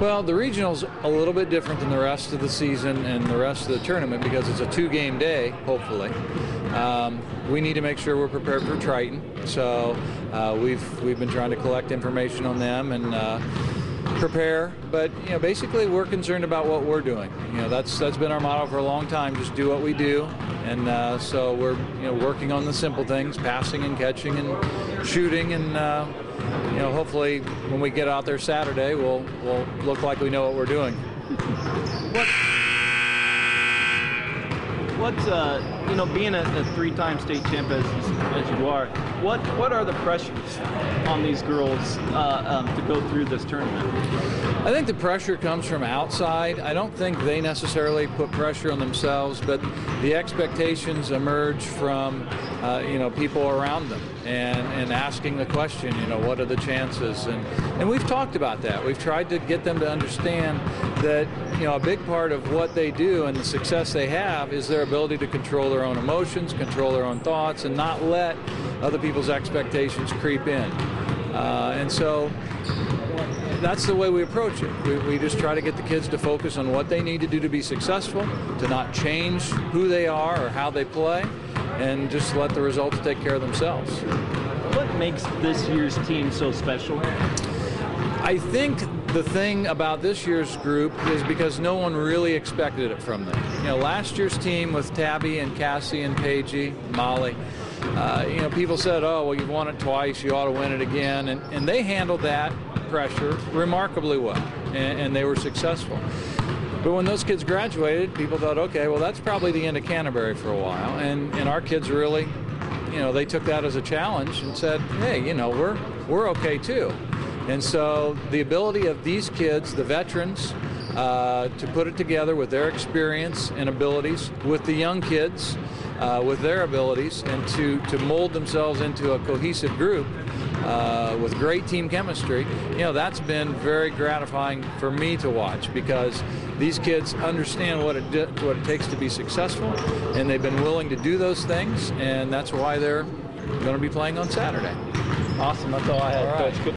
Well, the regional's a little bit different than the rest of the season and the rest of the tournament because it's a 2-game day, hopefully. We need to make sure we're prepared for Triton. So we've been trying to collect information on them and prepare. But basically we're concerned about what we're doing. That's been our motto for a long time. Just do what we do. And so we're working on the simple things, passing and catching and shooting, and hopefully when we get out there Saturday, we'll look like we know what we're doing. Being a 3-time state champ as you are, what are the pressures on these girls to go through this tournament? I think the pressure comes from outside. I don't think they necessarily put pressure on themselves, but the expectations emerge from people around them and asking the question, what are the chances? And we've talked about that. We've tried to get them to understand that a big part of what they do and the success they have is their ability to control their own emotions, control their own thoughts, and not let other people's expectations creep in. And so that's the way we approach it. We just try to get the kids to focus on what they need to do to be successful, to not change who they are or how they play, and just let the results take care of themselves. What makes this year's team so special? I think the thing about this year's group is because no one really expected it from them. Last year's team with Tabby and Cassie and Paigey, Molly, people said, oh, well, you've won it twice, you ought to win it again. And they handled that pressure remarkably well, and they were successful. But when those kids graduated, people thought, okay, well, that's probably the end of Canterbury for a while. And our kids really, they took that as a challenge and said, hey, we're okay too. And so the ability of these kids, the veterans, to put it together with their experience and abilities, with the young kids, with their abilities, and to mold themselves into a cohesive group with great team chemistry, that's been very gratifying for me to watch, because these kids understand what it takes to be successful, and they've been willing to do those things, and that's why they're going to be playing on Saturday. Awesome. That's all I had, Coach.